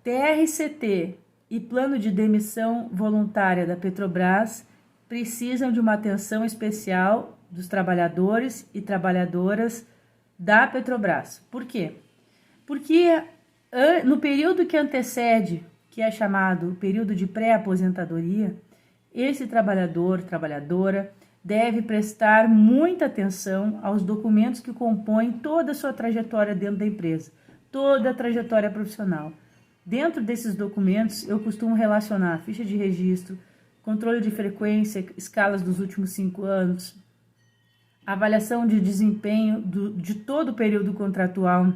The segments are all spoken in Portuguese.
TRCT e plano de demissão voluntária da Petrobras precisam de uma atenção especial dos trabalhadores e trabalhadoras da Petrobras. Por quê? Porque no período que antecede, que é chamado período de pré-aposentadoria, esse trabalhador, trabalhadora, deve prestar muita atenção aos documentos que compõem toda a sua trajetória dentro da empresa, toda a trajetória profissional. Dentro desses documentos, eu costumo relacionar ficha de registro, controle de frequência, escalas dos últimos 5 anos, avaliação de desempenho de todo o período contratual.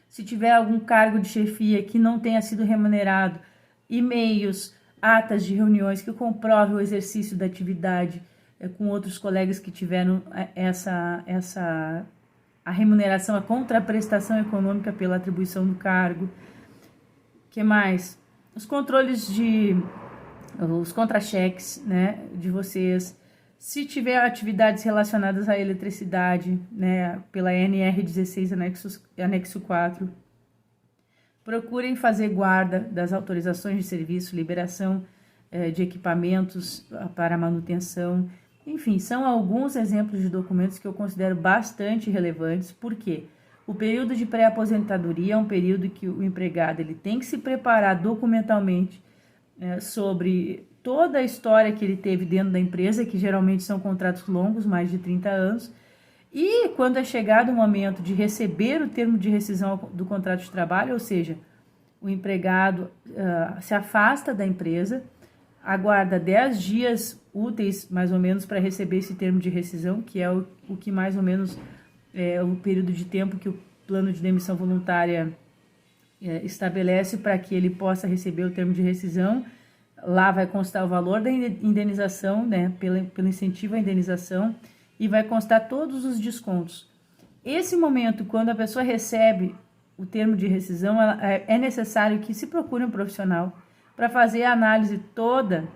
Se tiver algum cargo de chefia que não tenha sido remunerado, e-mails, atas de reuniões que comprovem o exercício da atividade com outros colegas que tiveram a remuneração, a contraprestação econômica pela atribuição do cargo. Que mais? Os controles os contra-cheques, né, de vocês. Se tiver atividades relacionadas à eletricidade, né, pela NR16 anexo 4, procurem fazer guarda das autorizações de serviço, liberação de equipamentos para manutenção. Enfim, são alguns exemplos de documentos que eu considero bastante relevantes. Por quê? O período de pré-aposentadoria é um período que o empregado ele tem que se preparar documentalmente sobre toda a história que ele teve dentro da empresa, que geralmente são contratos longos, mais de 30 anos, e quando é chegado o momento de receber o termo de rescisão do contrato de trabalho, ou seja, o empregado se afasta da empresa, aguarda 10 dias úteis, mais ou menos, para receber esse termo de rescisão, que é o que mais ou menos é o período de tempo que o plano de demissão voluntária estabelece para que ele possa receber o termo de rescisão. Lá vai constar o valor da indenização, né, pelo incentivo à indenização, e vai constar todos os descontos. Esse momento, quando a pessoa recebe o termo de rescisão, é necessário que se procure um profissional para fazer a análise toda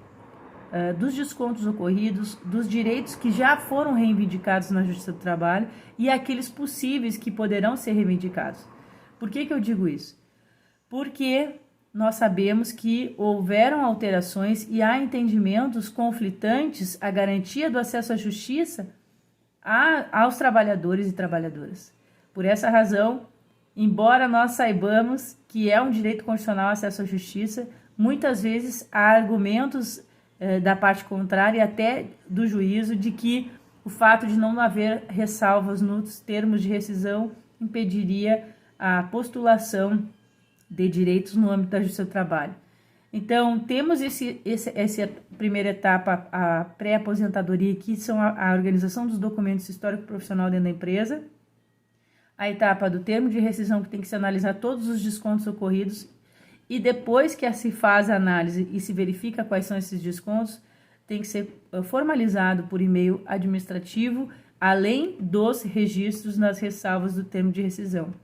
dos descontos ocorridos, dos direitos que já foram reivindicados na Justiça do Trabalho e aqueles possíveis que poderão ser reivindicados. Por que eu digo isso? Porque nós sabemos que houveram alterações e há entendimentos conflitantes à garantia do acesso à justiça aos trabalhadores e trabalhadoras. Por essa razão, embora nós saibamos que é um direito constitucional acesso à justiça, muitas vezes há argumentos da parte contrária e até do juízo de que o fato de não haver ressalvas nos termos de rescisão impediria a postulação de direitos no âmbito da Justiça do Trabalho. Então, temos essa primeira etapa, a pré-aposentadoria, que são a organização dos documentos histórico-profissional dentro da empresa, a etapa do termo de rescisão, que tem que se analisar todos os descontos ocorridos, e depois que se faz a análise e se verifica quais são esses descontos, tem que ser formalizado por e-mail administrativo, além dos registros nas ressalvas do termo de rescisão.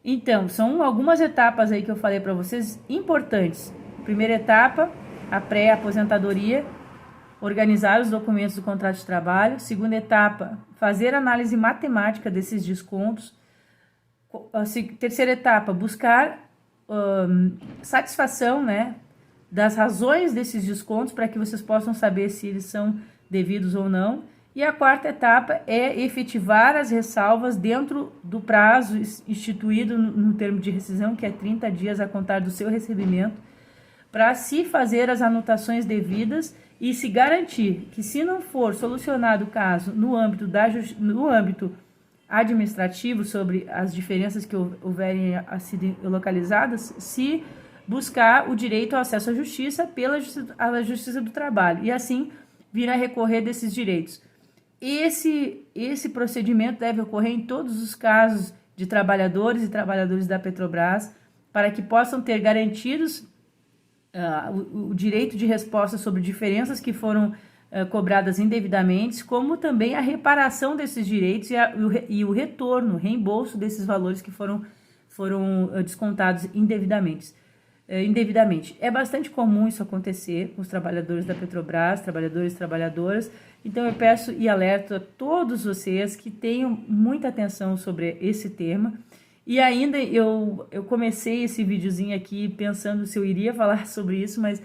Então, são algumas etapas aí que eu falei para vocês importantes. Primeira etapa, a pré-aposentadoria, organizar os documentos do contrato de trabalho. Segunda etapa, fazer análise matemática desses descontos. Terceira etapa, buscar satisfação, né, das razões desses descontos para que vocês possam saber se eles são devidos ou não. E a quarta etapa é efetivar as ressalvas dentro do prazo instituído no termo de rescisão, que é 30 dias a contar do seu recebimento, para se fazer as anotações devidas e se garantir que, se não for solucionado o caso no âmbito administrativo, sobre as diferenças que houverem sido localizadas, se buscar o direito ao acesso à justiça pela Justiça do Trabalho e assim vir a recorrer desses direitos. Esse procedimento deve ocorrer em todos os casos de trabalhadores e trabalhadoras da Petrobras, para que possam ter garantidos o direito de resposta sobre diferenças que foram cobradas indevidamente, como também a reparação desses direitos e o retorno, reembolso desses valores que foram descontados indevidamente. É bastante comum isso acontecer com os trabalhadores da Petrobras, trabalhadores e trabalhadoras. Então eu peço e alerto a todos vocês que tenham muita atenção sobre esse tema E ainda eu comecei esse videozinho aqui pensando se eu iria falar sobre isso, mas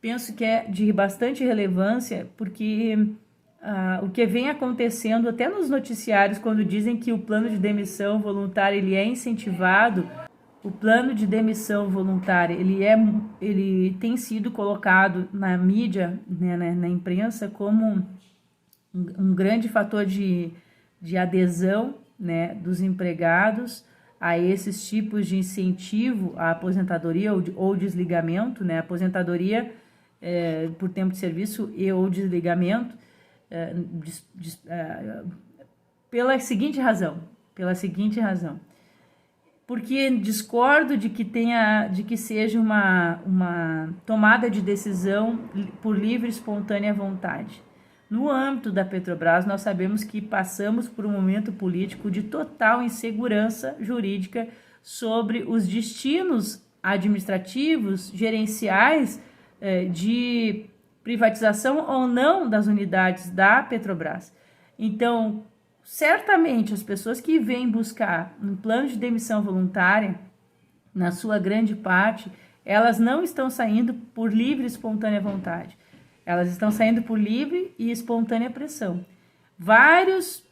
penso que é de bastante relevância, porque o que vem acontecendo até nos noticiários, quando dizem que o plano de demissão voluntária ele é incentivado, o plano de demissão voluntária ele tem sido colocado na mídia, né, na imprensa, como um grande fator de adesão, né, dos empregados a esses tipos de incentivo à aposentadoria ou desligamento, né, aposentadoria por tempo de serviço ou desligamento, pela seguinte razão, porque discordo de que seja uma tomada de decisão por livre e espontânea vontade. No âmbito da Petrobras, nós sabemos que passamos por um momento político de total insegurança jurídica sobre os destinos administrativos, gerenciais, de privatização ou não das unidades da Petrobras. Então, certamente as pessoas que vêm buscar um plano de demissão voluntária, na sua grande parte, elas não estão saindo por livre e espontânea vontade. Elas estão saindo por livre e espontânea pressão. Vários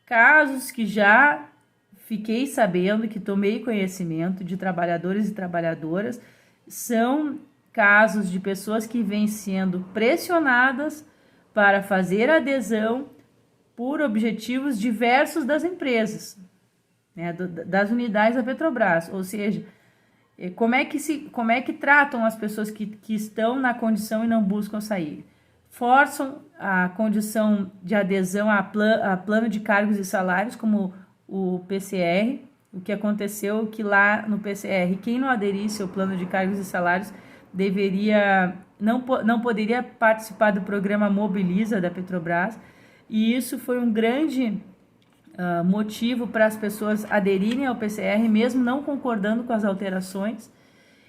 casos que já fiquei sabendo, que tomei conhecimento de trabalhadores e trabalhadoras, são casos de pessoas que vêm sendo pressionadas para fazer adesão por objetivos diversos das empresas, né, das unidades da Petrobras. Ou seja, como é que tratam as pessoas que estão na condição e não buscam sair? Forçam a condição de adesão a plano de cargos e salários, como o PCR. O que aconteceu que lá no PCR, quem não aderisse ao plano de cargos e salários não poderia participar do programa Mobiliza da Petrobras, e isso foi um grande motivo para as pessoas aderirem ao PCR, mesmo não concordando com as alterações,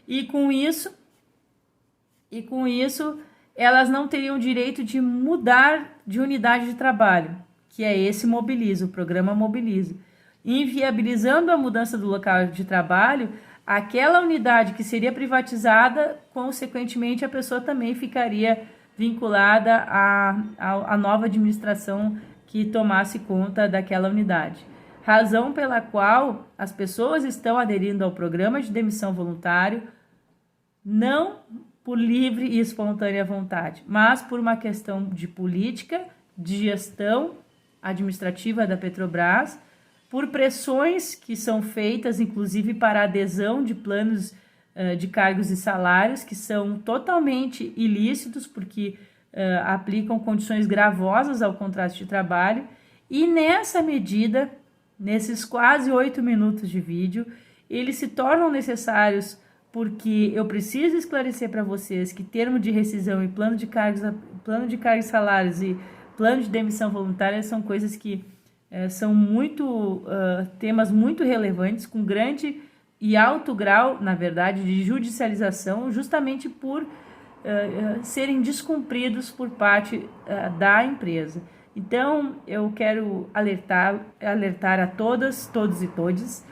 e com isso elas não teriam direito de mudar de unidade de trabalho, que é esse Mobiliza, o programa Mobiliza, inviabilizando a mudança do local de trabalho. Aquela unidade que seria privatizada, consequentemente a pessoa também ficaria vinculada à nova administração que tomasse conta daquela unidade. Razão pela qual as pessoas estão aderindo ao programa de demissão voluntário, não por livre e espontânea vontade, mas por uma questão de política, de gestão administrativa da Petrobras, por pressões que são feitas, inclusive para a adesão de planos de cargos e salários, que são totalmente ilícitos, porque aplicam condições gravosas ao contrato de trabalho. E nessa medida, nesses quase 8 minutos de vídeo, eles se tornam necessários porque eu preciso esclarecer para vocês que termo de rescisão e plano de cargos e salários e plano de demissão voluntária são coisas que são temas muito relevantes, com grande e alto grau, na verdade, de judicialização, justamente por serem descumpridos por parte da empresa. Então, eu quero alertar a todas, todos e todes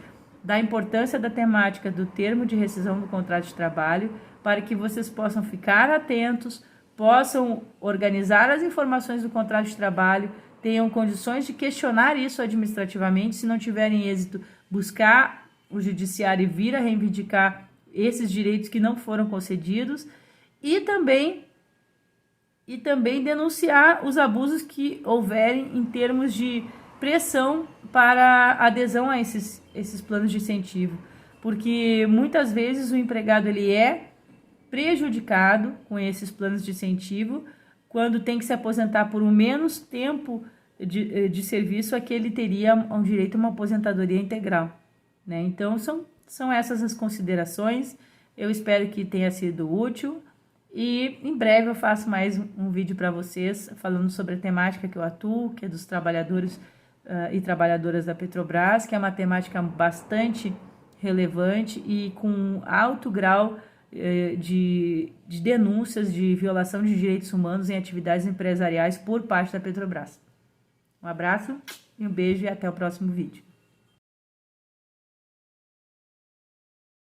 da importância da temática do termo de rescisão do contrato de trabalho, para que vocês possam ficar atentos, possam organizar as informações do contrato de trabalho, tenham condições de questionar isso administrativamente, se não tiverem êxito, buscar o judiciário e vir a reivindicar esses direitos que não foram concedidos, e também denunciar os abusos que houverem em termos de pressão para adesão a esses planos de incentivo, porque muitas vezes o empregado ele é prejudicado com esses planos de incentivo quando tem que se aposentar por um menos tempo de serviço a que ele teria um direito a uma aposentadoria integral, né? Então são essas as considerações. Eu espero que tenha sido útil e em breve eu faço mais um vídeo para vocês falando sobre a temática que eu atuo, que é dos trabalhadores e trabalhadoras da Petrobras, que é uma temática bastante relevante e com alto grau de denúncias de violação de direitos humanos em atividades empresariais por parte da Petrobras. Um abraço e um beijo e até o próximo vídeo.